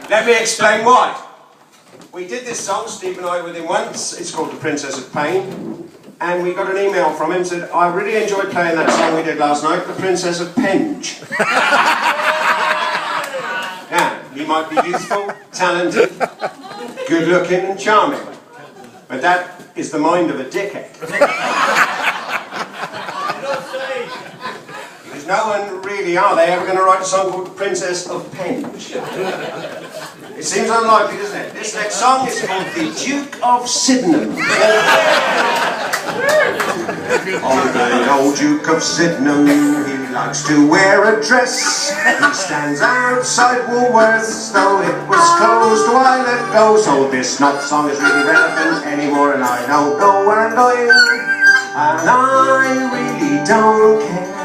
Let me explain why. We did this song, Steve and I, with him once. It's called The Princess of Pain. And we got an email from him, said, I really enjoyed playing that song we did last night, The Princess of Penge. Yeah, he might be youthful, talented, good looking and charming. But that is the mind of a dickhead. Because no one really, are they, ever going to write a song called The Princess of Penge? It seems unlikely, doesn't it? This next song is called The Duke of Sydenham. Oh, the old Duke of Sydenham, he likes to wear a dress. He stands outside Woolworths, though it was closed a while ago. So this not song is really relevant anymore, and I don't know where I'm going, and I really don't care.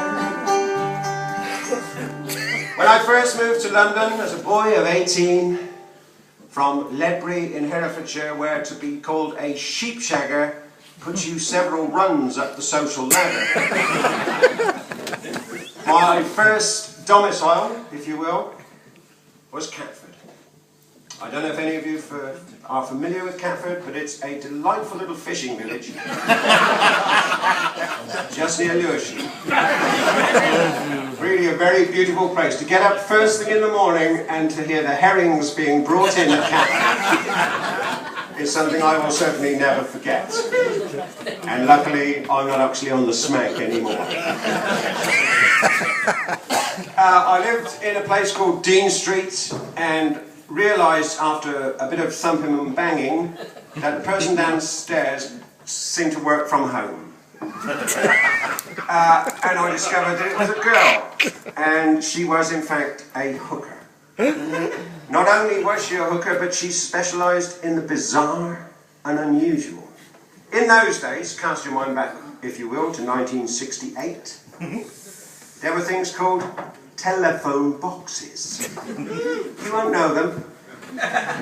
When I first moved to London as a boy of 18, from Ledbury in Herefordshire, where to be called a sheepshagger puts you several runs up the social ladder. My first domicile, if you will, was Catford. I don't know if any of you are familiar with Catford, but it's a delightful little fishing village just near Lewisham. Really a very beautiful place to get up first thing in the morning and to hear the herrings being brought in at Catford is something I will certainly never forget. And luckily I'm not actually on the smack anymore. I lived in a place called Dean Street and realised after a bit of thumping and banging that the person downstairs seemed to work from home. And I discovered that it was a girl, and she was in fact a hooker. Not only was she a hooker, but she specialised in the bizarre and unusual. In those days, cast your mind back, if you will, to 1968, there were things called telephone boxes. You won't know them.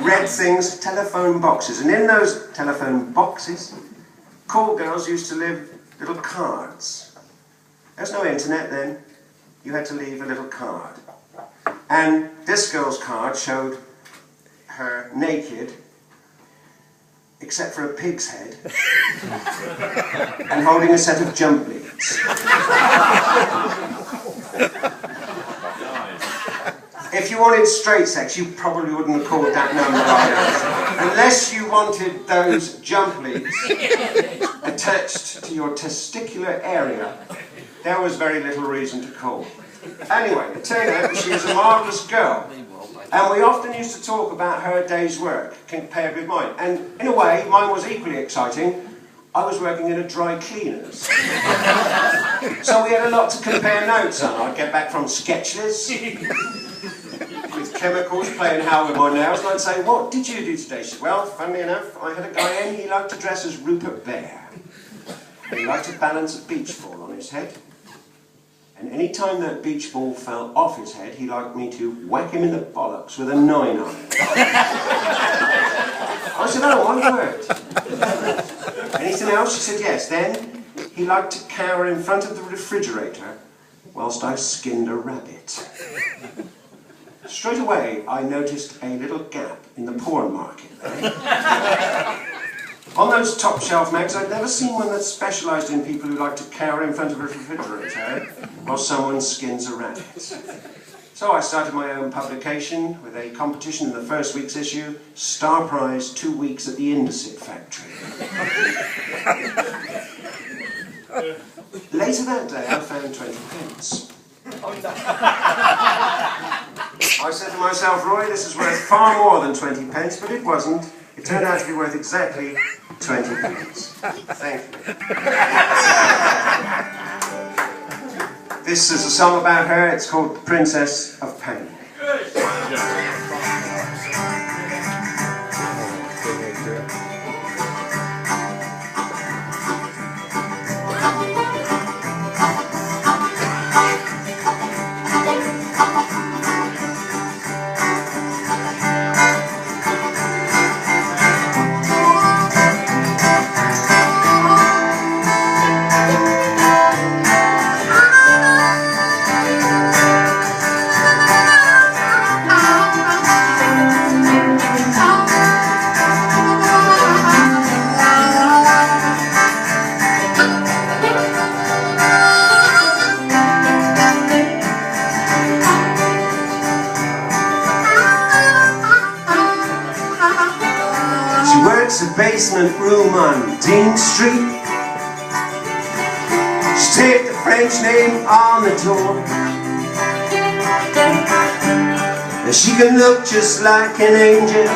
Red things, telephone boxes. And in those telephone boxes, call girls used to leave little cards. There's no internet then. You had to leave a little card. And this girl's card showed her naked, except for a pig's head, and holding a set of jump leads. If you wanted straight sex, you probably wouldn't have called that number either. Unless you wanted those jump leads attached to your testicular area, there was very little reason to call. Anyway, it turned out that she was a marvellous girl. And we often used to talk about her day's work compared with mine. And in a way, mine was equally exciting. I was working in a dry cleaners. So we had a lot to compare notes on. I'd get back from Sketchless with chemicals, playing how with my nails, and I'd say, what did you do today? She said, well, funnily enough, I had a guy in, he liked to dress as Rupert Bear. He liked to balance a beach ball on his head. And any time that beach ball fell off his head, he liked me to whack him in the bollocks with a 9-iron. I said, oh, one word. Anything else? She said, yes. Then he liked to cower in front of the refrigerator whilst I skinned a rabbit. Straight away, I noticed a little gap in the porn market there. On those top shelf mags, I'd never seen one that specialised in people who like to cower in front of a refrigerator while someone skins a rabbit. So I started my own publication with a competition in the first week's issue, Star Prize 2 weeks at the Indesit factory. Later that day, I found 20 pence. I said to myself, Roy, this is worth far more than 20 pence, but it wasn't. It turned out to be worth exactly 20 pence. Thank you. This is a song about her. It's called The Princess of Pain. likes a basement room on Dean Street. She taped the French name on the door, and she can look just like an angel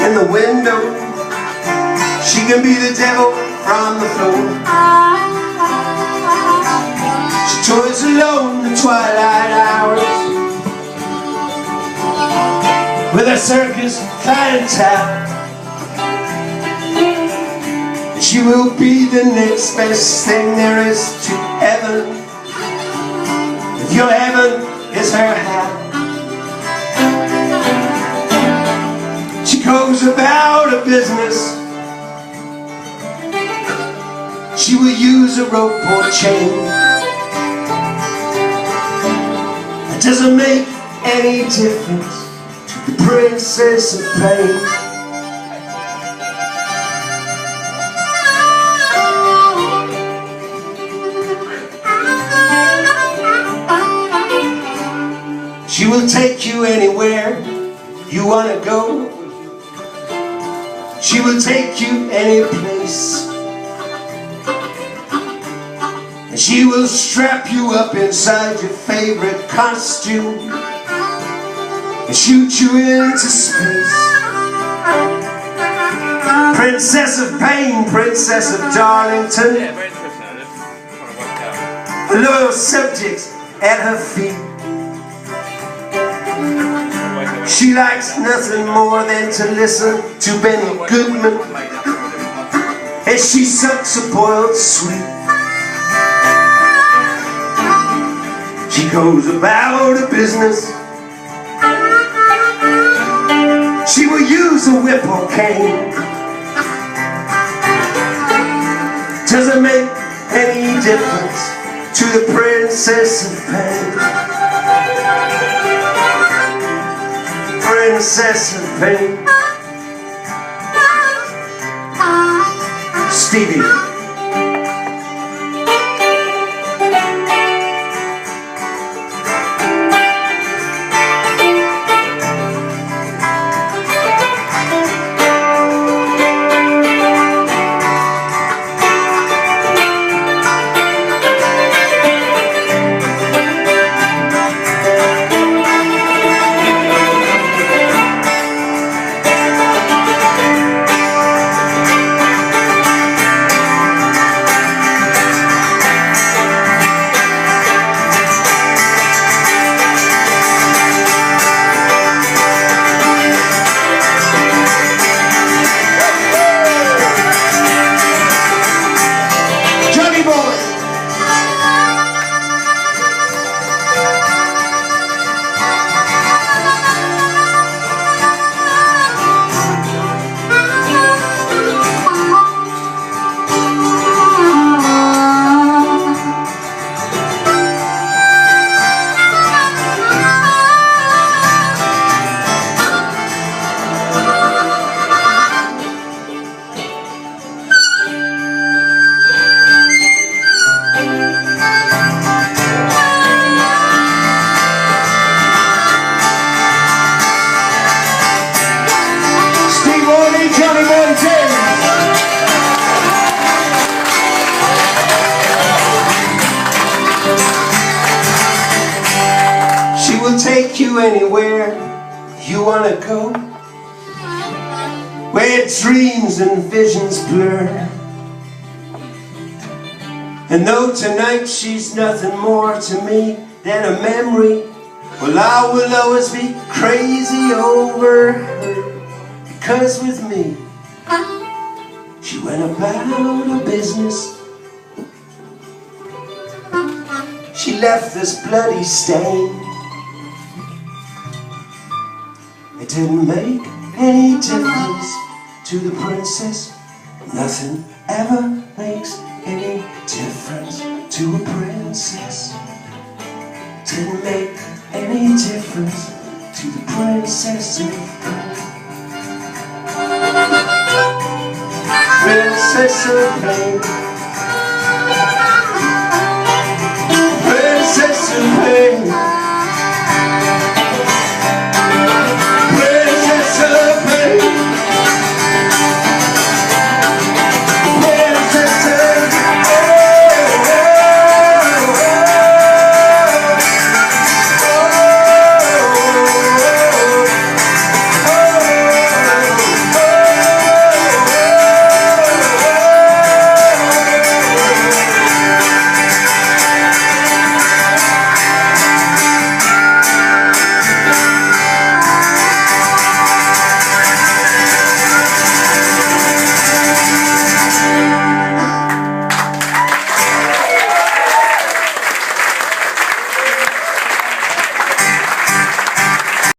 in the window. She can be the devil from the floor. She toils alone the twilight hours with a circus clientele. She will be the next best thing there is to heaven, if your heaven is her hell. She goes about her business. She will use a rope or chain. It doesn't make any difference to the Princess of Pain. She will take you anywhere you want to go. She will take you any place, and she will strap you up inside your favorite costume and shoot you into space. Princess of Pain, Princess of Darlington, loyal subjects at her feet. She likes nothing more than to listen to Benny Goodman as she sucks a boiled sweet. She goes about her business. She will use a whip or cane. Doesn't make any difference to the Princess of Pain. Princess of Pain. Stevie. Take you anywhere you want to go, where dreams and visions blur. And though tonight she's nothing more to me than a memory, well, I will always be crazy over her, because with me she went about her business. She left this bloody stain. It didn't make any difference to the princess. Nothing ever makes any difference to a princess. Didn't make any difference to the Princess of Pain. Princess of Pain. Princess of Pain.